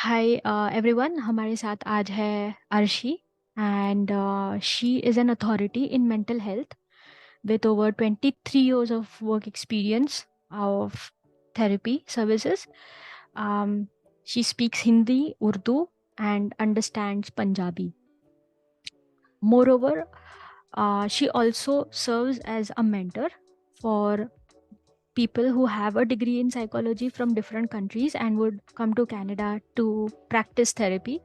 Hi everyone, हमारे साथ आज है Arshi and she is an authority in mental health with over 23 years of work experience of therapy services. Um, she speaks Hindi, Urdu, and understands Punjabi. Moreover, she also serves as a mentor for people who have a degree in psychology from different countries and would come to Canada to practice therapy.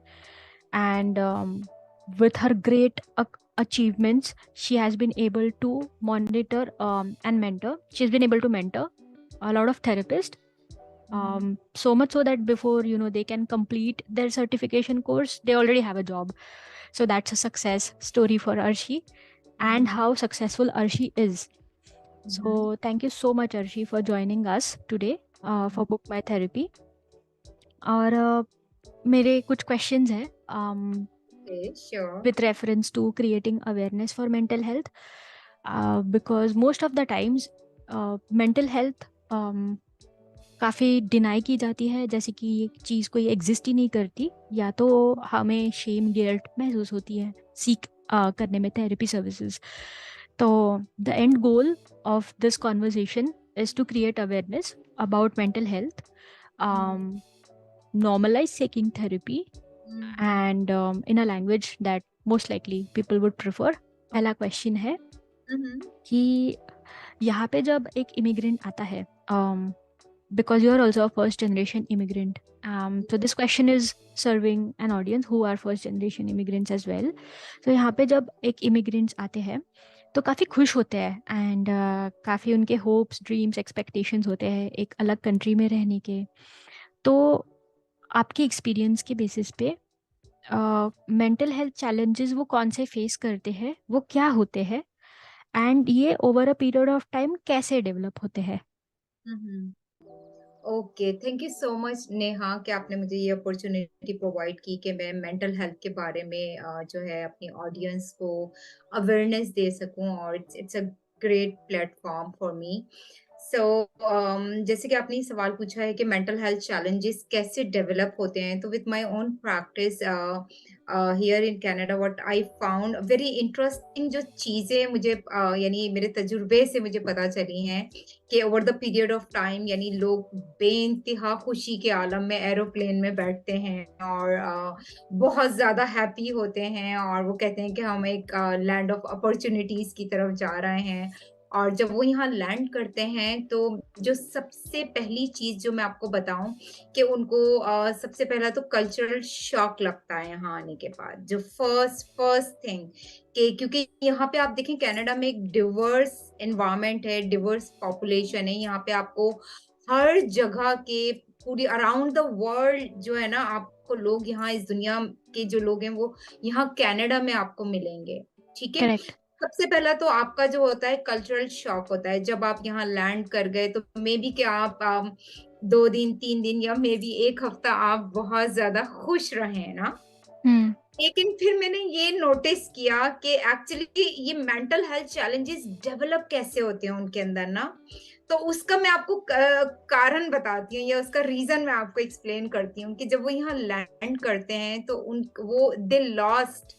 And with her great achievements, she has been able to monitor and mentor. She's been able to mentor a lot of therapists. So much so that before they can complete their certification course, they already have a job. So that's a success story for Arshi and how successful Arshi is. So thank you so much, Arshi, for joining us today for Book My Therapy. और मेरे कुछ questions हैं Okay, sure. with reference to creating awareness for mental health, because most of the times mental health काफ़ी deny की जाती है, जैसे कि ये चीज़ कोई एग्जिस्ट ही नहीं करती, या तो हमें शेम गिल्ट महसूस होती है सीख करने में थेरेपी सर्विसेज. तो the end goal of this conversation is to create awareness about mental health, normalize seeking therapy, and in a language that most likely people would prefer. पहला क्वेश्चन है कि यहाँ पे जब एक इमिग्रेंट आता है, because you are also a first generation immigrant, so this question is serving an audience who are first generation immigrants as well. So यहाँ पे जब एक immigrants आते हैं तो काफ़ी खुश होते हैं, एंड काफ़ी उनके होप्स ड्रीम्स एक्सपेक्टेशंस होते हैं एक अलग कंट्री में रहने के. तो आपके एक्सपीरियंस के बेसिस पे मेंटल हेल्थ चैलेंजेस वो कौन से फेस करते हैं, वो क्या होते हैं, एंड ये over a period of time कैसे डेवलप होते हैं. Okay, thank you so much Neha कि आपने मुझे ये अपॉर्चुनिटी प्रोवाइड की कि मैं मेंटल हेल्थ के बारे में जो है अपनी ऑडियंस को अवेयरनेस दे सकूं और it's a great platform for me. So जैसे कि आपने ये सवाल पूछा है कि मेंटल हेल्थ चैलेंजेस कैसे डेवलप होते हैं, तो with my own practice here in Canada what I found very interesting जो चीज़ें मुझे यानी मेरे तजुर्बे से मुझे पता चली हैं कि over the period of time यानी लोग बेइंतहा खुशी के आलम में एरोप्लेन में बैठते हैं और बहुत ज़्यादा हैप्पी होते हैं और वो कहते हैं कि हम एक लैंड ऑफ अपॉर्च्युनिटीज़ की तरफ जा रहे हैं. और जब वो यहाँ लैंड करते हैं तो जो सबसे पहली चीज़ जो मैं आपको बताऊँ कि उनको सबसे पहला तो कल्चरल शॉक लगता है यहाँ आने के बाद. जो फर्स्ट फर्स्ट थिंग कि क्योंकि यहाँ पे आप देखें कनाडा में एक डिवर्स एनवायरनमेंट है, डिवर्स पॉपुलेशन है. यहाँ पे आपको हर जगह के पूरी अराउंड द वर्ल्ड जो है ना आपको लोग यहाँ इस दुनिया के जो लोग हैं वो यहाँ कनाडा में आपको मिलेंगे. ठीक है? करेक्ट. सबसे पहला तो आपका जो होता है कल्चरल शॉक होता है. जब आप यहाँ लैंड कर गए तो मे बी कि आप 2 दिन, 3 दिन या मे बी 1 हफ्ता आप बहुत ज़्यादा खुश रहे ना? हम्म. लेकिन फिर मैंने ये नोटिस किया कि एक्चुअली ये मेंटल हेल्थ चैलेंजेस डेवलप कैसे होते हैं उनके अंदर ना, तो उसका मैं आपको कारण बताती हूँ या उसका रीजन मैं आपको एक्सप्लेन करती हूँ कि जब वो यहाँ लैंड करते हैं तो उन वो दे लॉस्ट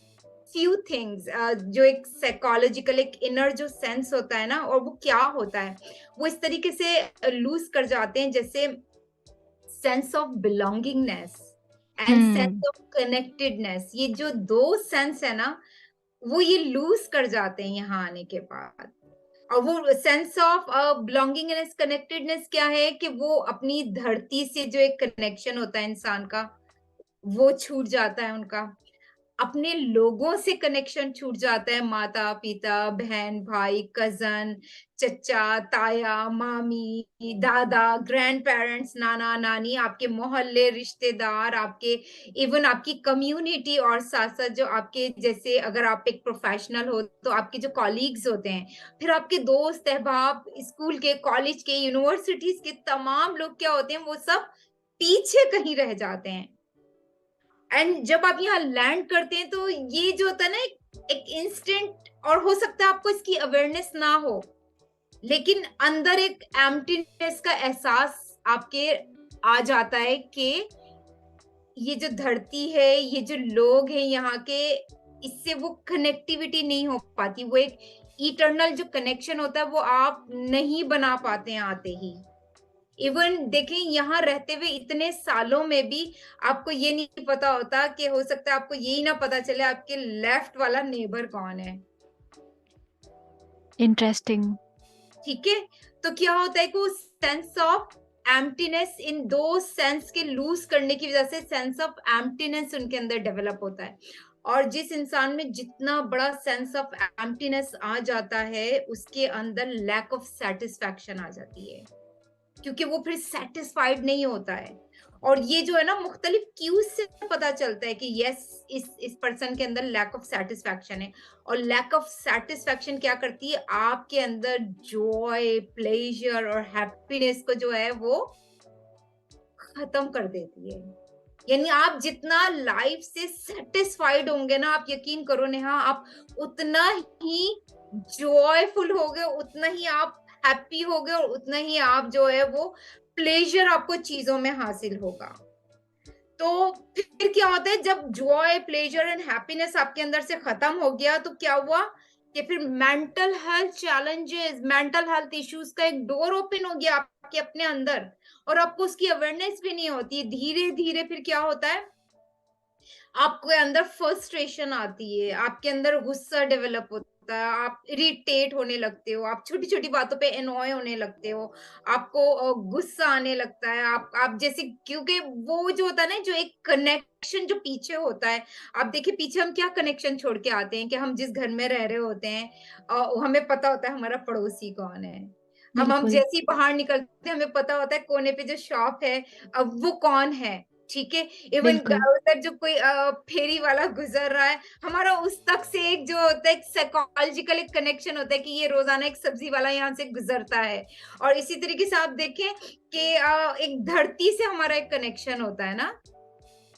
फ्यू थिंग्स. जो एक साइकोलॉजिकल एक इनर जो सेंस होता है ना और वो क्या होता है वो इस तरीके से लूज कर जाते हैं जैसे sense of belongingness and hmm. Sense of connectedness. ये जो 2 सेंस है ना, वो ये लूज़ कर जाते हैं यहाँ आने के बाद. और वो सेंस ऑफ बिलोंगिंगनेस, कनेक्टेडनेस क्या है कि वो अपनी धरती से जो एक कनेक्शन होता है इंसान का, वो छूट जाता है उनका. अपने लोगों से कनेक्शन छूट जाता है, माता-पिता, बहन-भाई, कज़न, चचा, ताया, मामी, दादा, ग्रैंड-पेरेंट्स, नाना-नानी, आपके मोहल्ले, रिश्तेदार, आपके इवन आपकी कम्युनिटी और साथ-साथ जो आपके जैसे अगर आप एक प्रोफ़ेशनल हो, तो आपके जो कॉलीग्स होते हैं, फिर आपके दोस्त, अहबाब, स्कूल के, कॉलेज के, यूनिवर्सिटीज़ के तमाम लोग क्या होते हैं, वो सब पीछे कहीं रह जाते हैं. एंड जब आप यहाँ लैंड करते हैं तो ये जो होता है ना एक इंस्टेंट और हो सकता है आपको इसकी अवेयरनेस ना हो, लेकिन अंदर एक एम्प्टीनेस का एहसास आपके आ जाता है कि ये जो धरती है, ये जो लोग हैं यहाँ के, इससे वो कनेक्टिविटी नहीं हो पाती। वो एक इटर्नल जो कनेक्शन होता है वो आप नहीं बना पाते हैं आते ही। इवन देखें यहाँ रहते हुए इतने सालों में भी आपको ये नहीं पता होता कि हो सकता है आपको यही ना पता चले आपके लेफ्ट वाला नेबर कौन है। इंटरेस्टिंग। ठीक है? तो क्या होता है कि वो सेंस ऑफ एम्प्टीनेस, इन दो सेंस के लूज़ करने की वज़ह से सेंस ऑफ एम्प्टीनेस उनके अंदर डेवलप होता है। और जिस इंसान में जितना बड़ा सेंस ऑफ एम्प्टीनेस आ जाता है, उसके अंदर लैक ऑफ सैटिस्फैक्शन आ जाती है। क्योंकि वो फिर सैटिस्फाइड नहीं होता है। और ये जो है ना मुख्तलिफ क्यूज से पता चलता है कि यस, इस पर्सन के अंदर लैक ऑफ सैटिस्फैक्शन है। और लैक ऑफ सैटिस्फैक्शन क्या करती है, आपके अंदर जॉय, प्लेजर और हैप्पीनेस को जो है वो खत्म कर देती है। यानी आप जितना लाइफ से सेटिस्फाइड होंगे ना, आप यकीन करो नेहा, आप उतना ही जॉयफुल होगे, उतना ही आप हैप्पी होगे और उतना ही आप जो है वो प्लेजर आपको चीजों में हासिल होगा। तो फिर क्या होता है, जब जॉय, प्लेजर एंड हैप्पीनेस आपके अंदर से खत्म हो गया तो क्या हुआ कि फिर mental health challenges, mental health issues का एक डोर ओपन हो गया आपके अपने अंदर, और आपको उसकी अवेयरनेस भी नहीं होती। धीरे धीरे फिर क्या होता है, आपके अंदर फ्रस्ट्रेशन आती है, आपके अंदर गुस्सा डेवलप होता है, आप इरिटेट होने लगते हो, आप छोटी-छोटी बातों पे एनॉय होने लगते हो, आपको गुस्सा आने लगता है, आप जैसे, क्योंकि वो जो होता है ना, जो एक कनेक्शन जो पीछे होता है, आप देखिए पीछे हम क्या कनेक्शन छोड़ के आते हैं कि हम जिस घर में रह रहे होते हैं, हमें पता होता है हमारा पड़ोसी कौन है। हम बिल्कुल। जैसे ही बाहर निकलते हैं, हमें पता होता है कोने पे जो शॉप है, वो कौन है, ठीक है? इवन बिल्कुल। उधर जो कोई फेरी वाला गुजर रहा है, हमारा उस तक से एक जो होता है, एक साइकोलॉजिकल एक कनेक्शन होता है कि ये रोजाना एक सब्जी वाला यहाँ से गुजरता है। और इसी तरीके से आप देखें कि एक धरती से हमारा एक कनेक्शन होता है ना।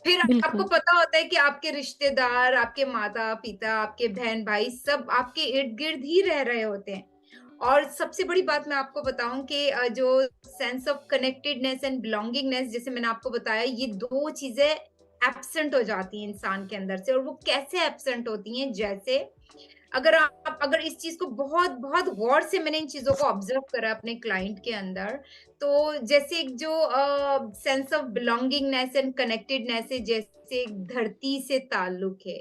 फिर आपको बिल्कुल। पता होता है कि आपके रिश्तेदार, आपके माता-पिता, आपके बहन-भाई सब आपके इर्द-गिर्द ही रह रहे होते हैं। और सबसे बड़ी बात मैं आपको बताऊँ कि जो sense of connectedness and belongingness, जैसे मैंने आपको बताया, ये 2 चीज़ें एब्सेंट हो जाती हैं इंसान के अंदर से। और वो कैसे एब्सेंट होती हैं, जैसे अगर इस चीज़ को बहुत बहुत गौर से मैंने इन चीज़ों को ऑब्ज़र्व करा अपने क्लाइंट के अंदर, तो जैसे एक जो sense of belongingness and connectedness है, जैसे एक धरती से ताल्लुक है,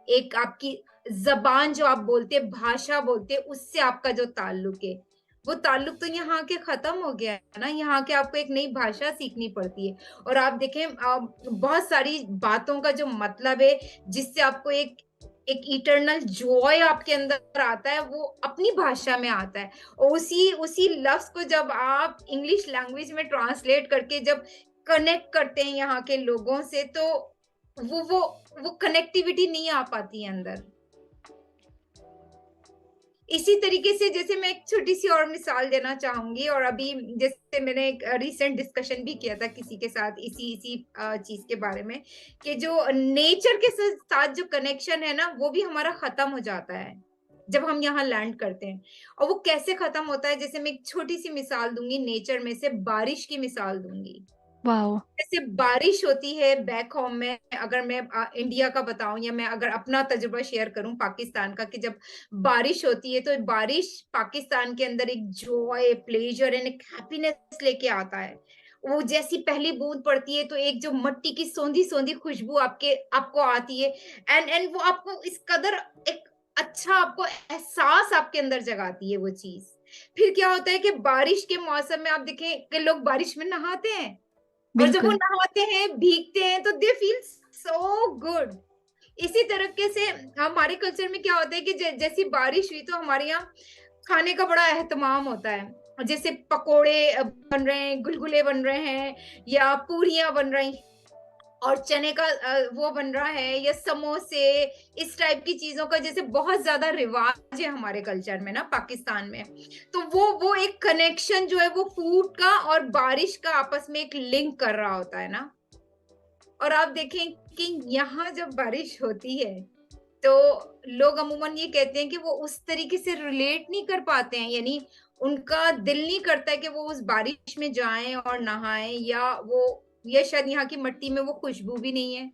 एक आपकी ज़बान जो आप बोलते हैं, भाषा बोलते हैं, उससे आपका जो ताल्लुक है, वो ताल्लुक तो यहाँ आके खत्म हो गया है ना। यहाँ आके आपको एक नई भाषा सीखनी पड़ती है। और आप देखें बहुत सारी बातों का जो मतलब है, जिससे आपको एक एक इटर्नल जॉय आपके अंदर आता है, वो अपनी भाषा में आता है। और उसी उसी लफ्ज़ को जब आप इंग्लिश लैंग्वेज में ट्रांसलेट करके जब कनेक्ट करते हैं यहाँ के लोगों से, तो वो वो वो कनेक्टिविटी नहीं आ पाती है अंदर। इसी तरीके से जैसे मैं एक छोटी-सी और मिसाल देना चाहूँगी, और अभी जैसे मैंने एक रीसेंट डिस्कशन भी किया था किसी के साथ इसी इसी चीज़ के बारे में, कि जो नेचर के साथ जो कनेक्शन है ना, वो भी हमारा खत्म हो जाता है, जब हम यहाँ लैंड करते हैं। और वो कैसे खत्म होता है, जैसे मैं एक छोटी-सी मिसाल दूँगी, नेचर में से बारिश की मिसाल दूँगी। वाओ। जैसे बारिश होती है बैक होम में, अगर मैं इंडिया का बताऊं, या मैं अगर अपना तजुर्बा शेयर करूं पाकिस्तान का, कि जब बारिश होती है तो बारिश पाकिस्तान के अंदर एक जॉय, प्लेजर एंड एक हैप्पीनेस लेके आता है। वो जैसी पहली बूंद पड़ती है तो एक जो मट्टी की सोंधी सोंधी खुशबू आपको आती है, एंड वो आपको इस कदर एक अच्छा आपको एहसास आपके अंदर जगाती है वो चीज। फिर क्या होता है कि बारिश के मौसम में आप देखें कि लोग बारिश में नहाते हैं, और जब वो बिल्कुल। नहाते हैं, भीगते हैं, तो दे फील सो गुड। इसी तरीके से हमारे कल्चर में क्या होता है कि जैसी बारिश हुई तो हमारे यहाँ खाने का बड़ा एहतमाम होता है। जैसे पकोड़े बन रहे हैं, गुलगुले बन रहे हैं, या पूरियाँ बन रही, और चने का वो बन रहा है, या समोसे, इस टाइप की चीज़ों का जैसे बहुत ज़्यादा रिवाज है हमारे कल्चर में ना पाकिस्तान में। तो वो एक कनेक्शन जो है वो फूड का और बारिश का आपस में एक लिंक कर रहा होता है ना। और आप देखें कि यहाँ जब बारिश होती है, तो लोग अमूमन ये कहते हैं कि वो उस तरीके से रिलेट नहीं कर पाते हैं, उनका दिल नहीं करता है कि वो उस बारिश में जाएँ और नहाएँ, या वो या शायद यहाँ की मिट्टी में वो खुशबू भी नहीं है,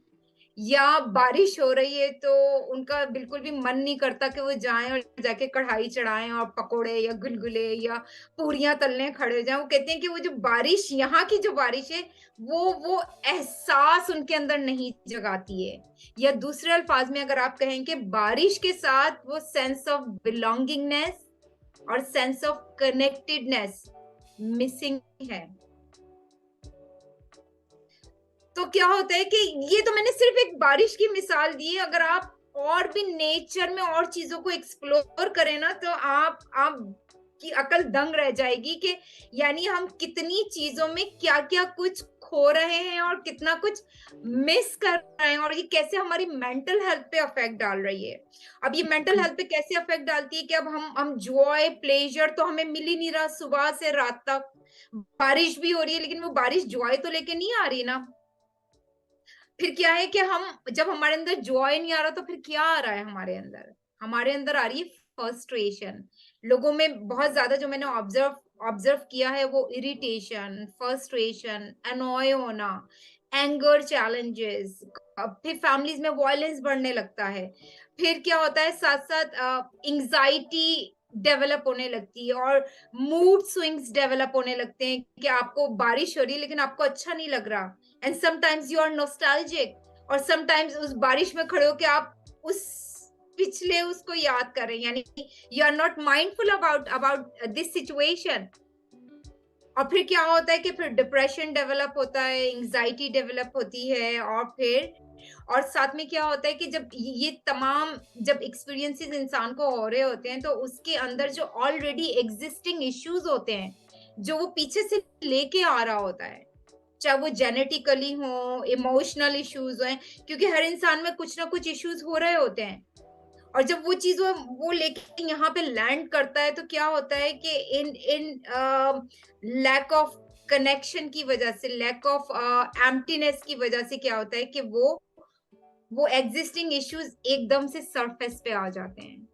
या बारिश हो रही है तो उनका बिल्कुल भी मन नहीं करता कि वो जाएँ और जाके कढ़ाई चढ़ाएँ और पकोड़े या गुलगुले या पूरियाँ तलने खड़े हो जाएँ। वो कहते हैं कि वो जो बारिश, यहाँ की जो बारिश है, वो एहसास उनके अंदर नहीं जगाती है। या दूसरे अल्फाज में अगर आप कहें कि बारिश के साथ वो सेंस ऑफ बिलॉन्गिंगनेस और सेंस ऑफ कनेक्टेडनेस मिसिंग है। तो क्या होता है कि ये तो मैंने सिर्फ एक बारिश की मिसाल दी है, अगर आप और भी नेचर में और चीज़ों को एक्सप्लोर करें ना, तो आप की अकल दंग रह जाएगी कि यानी हम कितनी चीज़ों में क्या-क्या कुछ खो रहे हैं और कितना कुछ मिस कर रहे हैं, और ये कैसे हमारी मेंटल हेल्थ पे इफ़ेक्ट डाल रही है। अब ये मेंटल बिल्कुल। हेल्थ पे कैसे इफ़ेक्ट डालती है कि अब हम जॉय, प्लेज़र तो हमें मिल ही नहीं रहा सुबह से रात तक। बारिश भी हो रही है, लेकिन वो बारिश जॉय तो लेके नहीं आ रही ना। फिर क्या है कि हम जब हमारे अंदर जॉय नहीं आ रहा, तो फिर क्या आ रहा है हमारे अंदर? हमारे अंदर आ रही है फ्रस्ट्रेशन। लोगों में बहुत ज़्यादा जो मैंने ऑब्ज़र्व ऑब्ज़र्व किया है वो इरिटेशन, फ्रस्ट्रेशन, एनॉय होना, एंगर चैलेंजेस, फिर फैमिलीज़ में वॉयलेंस बढ़ने लगता है। फिर क्या होता है साथ-साथ एंग्ज़ायटी डेवलप होने लगती है और मूड स्विंग्स डेवलप होने लगते हैं कि आपको बारिश हो रही है लेकिन आपको अच्छा नहीं लग रहा। And sometimes you are nostalgic, और समटाइम्स उस बारिश में खड़े होके आप उस पिछले उसको याद कर रहे हैं, यानी you are not mindful about about this situation. और फिर क्या होता है कि फिर डिप्रेशन डेवलप होता है, एंग्जाइटी डेवलप होती है, और साथ में क्या होता है कि जब ये तमाम जब एक्सपीरियंसेस इंसान को हो रहे होते हैं, तो उसके अंदर जो ऑलरेडी एग्जिस्टिंग इश्यूज होते हैं, जो वो पीछे से लेके आ रहा होता है, चाहे वो जेनेटिकली हो, इमोशनल इश्यूज हैं, क्योंकि हर इंसान में कुछ ना कुछ इश्यूज हो रहे होते हैं। और जब वो चीज़ वो लेके यहाँ पे लैंड करता है, तो क्या होता है कि इन इन लैक ऑफ कनेक्शन की वजह से, लैक ऑफ एम्प्टीनेस की वजह से क्या होता है कि वो एग्जिस्टिंग इश्यूज एकदम से सरफेस पे आ जाते हैं।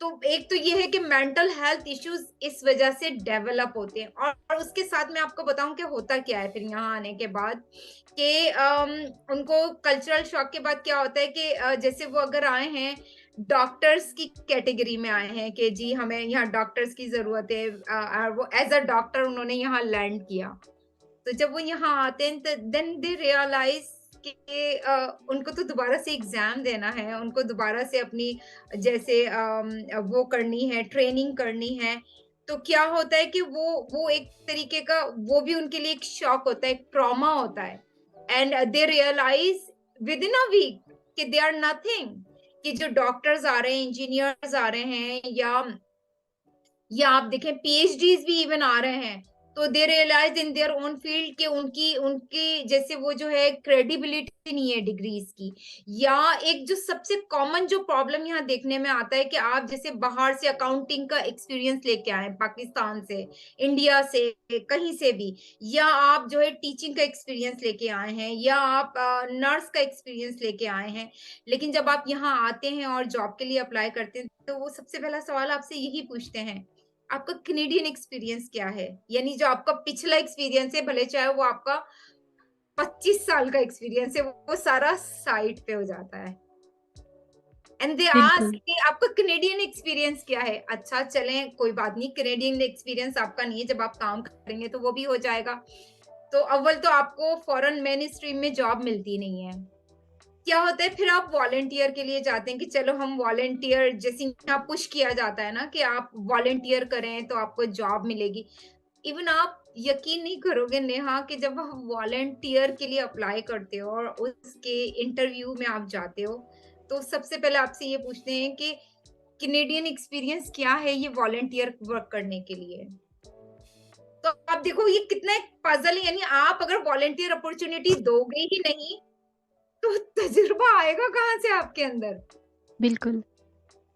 तो एक तो ये है कि मेंटल हेल्थ इश्यूज इस वजह से डेवलप होते हैं, और उसके साथ मैं आपको बताऊं कि होता क्या है फिर यहाँ आने के बाद कि उनको कल्चरल शॉक के बाद क्या होता है कि जैसे वो अगर आए हैं डॉक्टर्स की कैटेगरी में, आए हैं कि जी हमें यहाँ डॉक्टर्स की जरूरत है, वो एज अ डॉक्टर उन्होंने यहाँ लैंड किया। तो जब वो यहाँ आते हैं तो देन दे रियलाइज कि उनको तो दोबारा से एग्जाम देना है, उनको दोबारा से अपनी जैसे वो करनी है, ट्रेनिंग करनी है। तो क्या होता है कि वो एक तरीके का वो भी उनके लिए एक शॉक होता है, एक ट्रॉमा होता है, and they realise within a week कि दे आर नथिंग, कि जो डॉक्टर्स आ रहे हैं, इंजीनियर्स आ रहे हैं, या आप देखें पीएचडीज भी इवन आ रहे हैं, तो they realise in their own field कि उनकी उनकी जैसे वो जो है क्रेडिबिलिटी नहीं है डिग्रीज की। या एक जो सबसे कॉमन जो प्रॉब्लम यहाँ देखने में आता है कि आप जैसे बाहर से अकाउंटिंग का एक्सपीरियंस लेके आए, पाकिस्तान से, इंडिया से, कहीं से भी, या आप जो है टीचिंग का एक्सपीरियंस लेके आए हैं, या आप नर्स का एक्सपीरियंस लेके आए हैं, लेकिन जब आप यहाँ आते हैं और जॉब के लिए अप्लाई करते हैं, तो वो सबसे पहला सवाल आपसे यही पूछते हैं, आपका कैनेडियन एक्सपीरियंस क्या है? यानी जो आपका पिछला एक्सपीरियंस है, भले चाहे वो आपका 25 साल का एक्सपीरियंस है, वो सारा साइड पे हो जाता है। एंड दे आस्क बिल्कुल। कि आपका कैनेडियन एक्सपीरियंस क्या है? अच्छा चलें कोई बात नहीं, कैनेडियन एक्सपीरियंस आपका नहीं है, जब आप काम करेंगे तो वो भी हो जाएगा। तो अव्वल तो आपको फॉरेन मेन स्ट्रीम में जॉब मिलती नहीं है। क्या होता है फिर आप वॉलंटियर के लिए जाते हैं कि चलो हम वॉलंटियर, जैसे यहाँ पुश किया जाता है ना कि आप वॉलंटियर करें तो आपको जॉब मिलेगी। इवन आप यकीन नहीं करोगे नेहा कि जब आप वॉलंटियर के लिए अप्लाई करते हो और उसके इंटरव्यू में आप जाते हो, तो सबसे पहले आपसे ये पूछते हैं कि कैनेडियन एक्सपीरियंस क्या है ये वॉलंटियर वर्क करने के लिए। तो आप देखो ये कितना एक पजल है, यानी आप अगर वॉलंटियर अपॉर्चुनिटी दोगे ही नहीं, तो तजुर्बा आएगा कहाँ से आपके अंदर? बिल्कुल।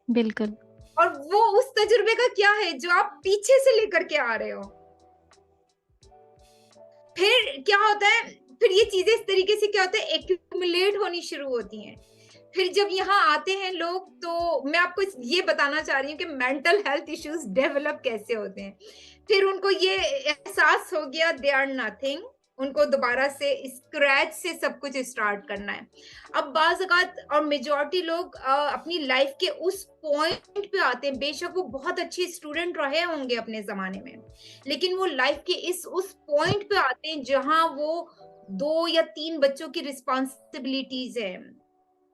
बिल्कुल। और वो उस तजुर्बे का क्या है जो आप पीछे से लेकर के आ रहे हो? फिर क्या होता है, फिर ये चीजें इस तरीके से क्या होता है एक्यूमुलेट होनी शुरू होती हैं। फिर जब यहाँ आते हैं लोग, तो मैं आपको ये बताना चाह रही हूँ कि मेंटल हेल्थ इश्यूज डेवलप कैसे होते हैं। फिर उनको ये एहसास हो गया दे आर नथिंग, उनको दोबारा से स्क्रैच से सब कुछ स्टार्ट करना है। अब बाज़ औक़ात और मेजॉरिटी लोग अपनी लाइफ़ के उस पॉइंट पे आते हैं, बेशक वो बहुत अच्छे स्टूडेंट रहे होंगे अपने ज़माने में, लेकिन वो लाइफ़ के इस उस पॉइंट पे आते हैं जहाँ वो 2 या 3 बच्चों की रिस्पॉन्सिबिलिटीज़ हैं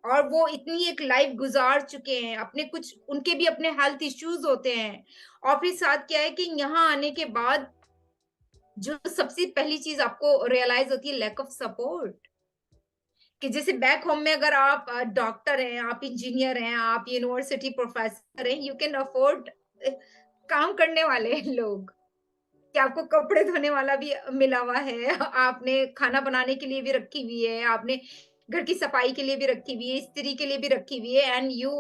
और वो इतनी एक लाइफ़ गुज़ार चुके हैं, अपने कुछ उनके भी अपने हेल्थ इश्यूज़ होते हैं और फिर साथ क्या है कि यहाँ आने के बाद जो सबसे पहली चीज़ आपको रियलाइज़ होती है लैक ऑफ सपोर्ट कि जैसे बैक होम में अगर आप डॉक्टर हैं, आप इंजीनियर हैं, आप यूनिवर्सिटी प्रोफेसर हैं, यू कैन अफोर्ड काम करने वाले लोग कि आपको कपड़े धोने वाला भी मिला हुआ है, आपने खाना बनाने के लिए भी रखी हुई है, आपने घर की सफाई के लिए भी रखी हुई है, इस्त्री के लिए भी रखी हुई है and you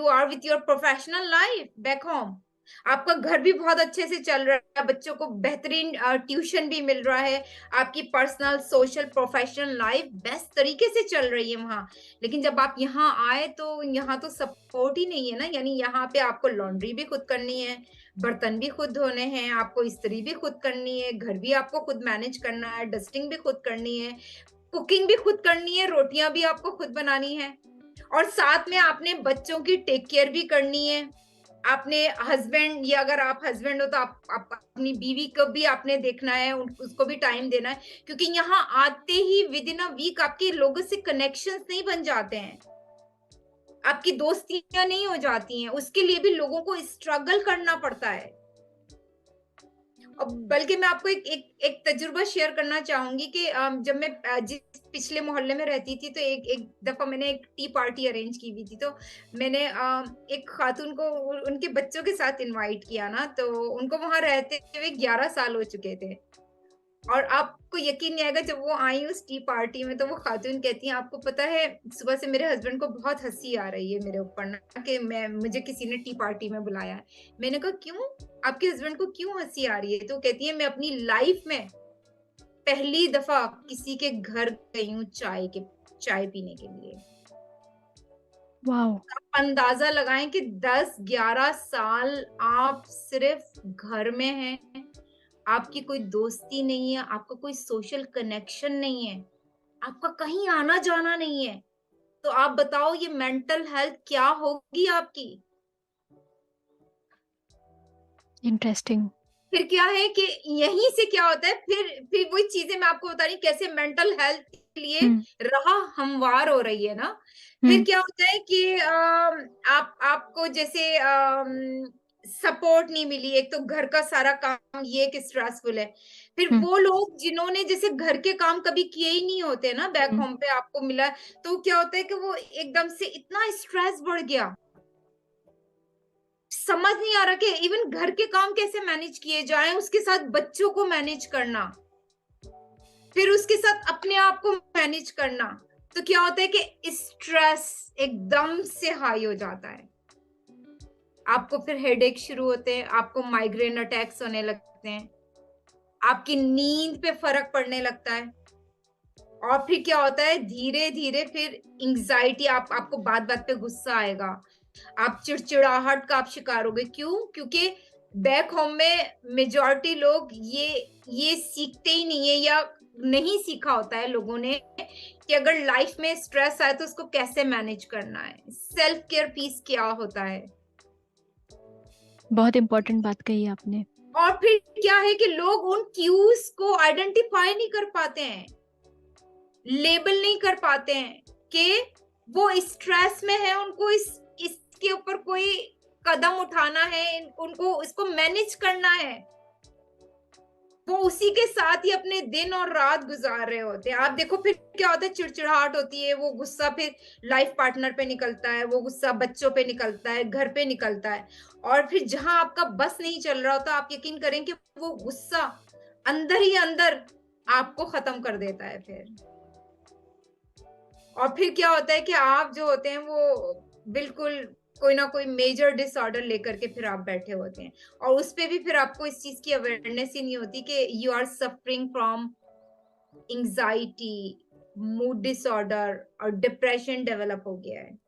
are with your professional life back home. आपका घर भी बहुत अच्छे से चल रहा है, बच्चों को बेहतरीन ट्यूशन भी मिल रहा है, आपकी personal, social, professional life best तरीके से चल रही है वहाँ। लेकिन जब आप यहाँ आए तो यहाँ तो सपोर्ट ही नहीं है ना, यानी यहाँ पे आपको लॉन्ड्री भी खुद करनी है, बर्तन भी खुद धोने हैं, आपको इस्त्री भी खुद करनी है, घर भी आपको खुद मैनेज करना है, डस्टिंग भी खुद करनी है, कुकिंग भी खुद करनी है, रोटियाँ भी आपको खुद बनानी है और साथ में आपने बच्चों की टेक केयर भी करनी है। आपने हस्बैंड या अगर आप हस्बैंड हो तो आप अपनी बीवी को भी आपने देखना है, उसको भी टाइम देना है क्योंकि यहाँ आते ही विद इन अ वीक आपके लोगों से कनेक्शंस नहीं बन जाते हैं। आपकी दोस्तियाँ नहीं हो जाती हैं, उसके लिए भी लोगों को स्ट्रगल करना पड़ता है। बल्कि मैं आपको एक तजुर्बा शेयर करना चाहूँगी कि जब मैं जिस पिछले मोहल्ले में रहती थी, तो एक एक दफ़ा मैंने एक टी पार्टी अरेंज की हुई थी, तो मैंने एक खातून को उनके बच्चों के साथ इनवाइट किया ना, तो उनको वहाँ रहते हुए 11 साल हो चुके थे। और आपको यकीन नहीं आएगा जब वो आई उस टी पार्टी में तो वो खातून कहती हैं आपको पता है सुबह से मेरे हस्बैंड को बहुत हँसी आ रही है मेरे ऊपर ना कि मैं मुझे किसी ने टी पार्टी में बुलाया है। मैंने कहा क्यों? आपके हस्बैंड को क्यों हँसी आ रही है? तो कहती है मैं अपनी लाइफ में पहली दफ़ा किसी के घर गई हूँ चाय पीने के लिए। वाओ! आप अंदाज़ा लगाएँ कि 10-11 साल आप सिर्फ़ घर में हैं, आपकी कोई दोस्ती नहीं है, आपका कोई सोशल कनेक्शन नहीं है, आपका कहीं आना-जाना नहीं है। तो आप बताओ ये मेंटल हेल्थ क्या होगी आपकी? इंटरेस्टिंग। फिर क्या है कि यहीं से क्या होता है फिर वही चीज़ें मैं आपको बता रही हूँ कैसे मेंटल हेल्थ के लिए हुँ, राह हमवार हो रही है ना। फिर हुँ, क्या होता है कि आप आपको जैसे सपोर्ट नहीं मिली, एक तो घर का सारा काम ये एक स्ट्रेसफुल है। फिर हुँ, वो लोग जिन्होंने जैसे घर के काम कभी किए ही नहीं होते ना बैक हुँ। होम पे आपको मिला, तो क्या होता है कि वो एकदम से इतना स्ट्रेस बढ़ गया समझ नहीं आ रहा कि इवन घर के काम कैसे मैनेज किए जाएँ, उसके साथ बच्चों को मैनेज करना, फिर उसके साथ अपने आप को मैनेज करना। तो क्या होता है कि स्ट्रेस एकदम से हाई हो जाता है। आपको फिर हेडेक शुरू होते हैं, आपको माइग्रेन अटैक्स होने लगते हैं, आपकी नींद पे फ़र्क पड़ने लगता है और फिर क्या होता है धीरे-धीरे फिर एंग्ज़ायटी आपको बात-बात पे गुस्सा आएगा। आप चिड़चिड़ाहट का आप शिकार होगे। क्यों? क्योंकि बैक होम में मेजॉरिटी लोग ये सीखते ही नहीं है या नहीं सीखा होता है लोगों ने कि अगर लाइफ में स्ट्रेस आए तो उसको कैसे मैनेज करना है। सेल्फ केयर पीस क्या होता है? बहुत इम्पोर्टेंट बात कही आपने। और फिर क्या है कि लोग उन क्यूज़ को आइडेंटिफाई नहीं कर पाते हैं, लेबल नहीं कर पाते हैं कि वो स्ट्रेस में है, उनको इसके ऊपर कोई कदम उठाना है, उनको इसको मैनेज करना है। वो उसी के साथ ही अपने दिन और रात गुज़ार रहे होते हैं। आप देखो फिर क्या होता है चिड़चिड़ाहट होती है, वो गुस्सा फिर लाइफ़ पार्टनर पे निकलता है, वो गुस्सा बच्चों पे निकलता है, घर पे निकलता है और फिर जहाँ आपका बस नहीं चल रहा होता, आप यकीन करें कि वो गुस्सा अंदर ही अंदर आपको ख़त्म कर देता है फिर। और फिर क्या होता है कि आप जो होते हैं वो बिल्कुल कोई ना कोई मेजर डिसऑर्डर लेकर के फिर आप बैठे होते हैं और उस पे भी फिर आपको इस चीज़ की अवेयरनेस ही नहीं होती कि you are suffering from anxiety, mood disorder और डिप्रेशन डेवलप हो गया है।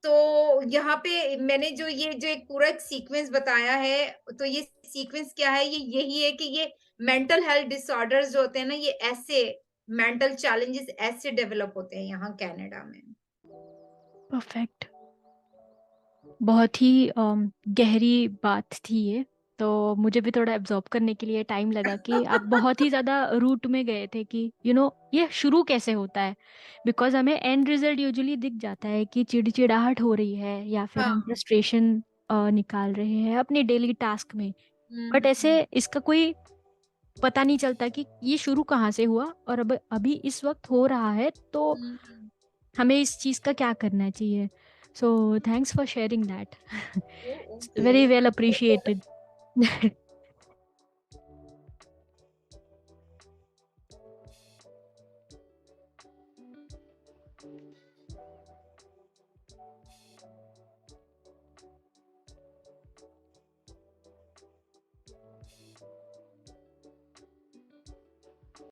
तो यहाँ पे मैंने जो एक पूरा एक सीक्वेंस बताया है, तो ये सीक्वेंस क्या है? ये यही है कि ये मेंटल हेल्थ डिसऑर्डर्स जो होते हैं ना, ये ऐसे मेंटल चैलेंजेस ऐसे डेवलप होते हैं यहाँ कनाडा में। परफेक्ट। बहुत ही गहरी बात थी ये। तो मुझे भी थोड़ा एब्जॉर्ब करने के लिए टाइम लगा कि आप बहुत ही ज़्यादा रूट में गए थे कि ये शुरू कैसे होता है। बिकॉज हमें एंड रिजल्ट यूजुअली दिख जाता है कि चिड़चिड़ाहट हो रही है या फिर हम हाँ। फ्रस्ट्रेशन निकाल रहे हैं अपने डेली टास्क में। बट ऐसे हुँ। इसका कोई पता नहीं चलता कि ये शुरू कहाँ से हुआ और अब अभी इस वक्त हो रहा है, तो हुँ, हुँ। हमें इस चीज़ का क्या करना चाहिए। So thanks for sharing that. Okay, okay. Very well appreciated.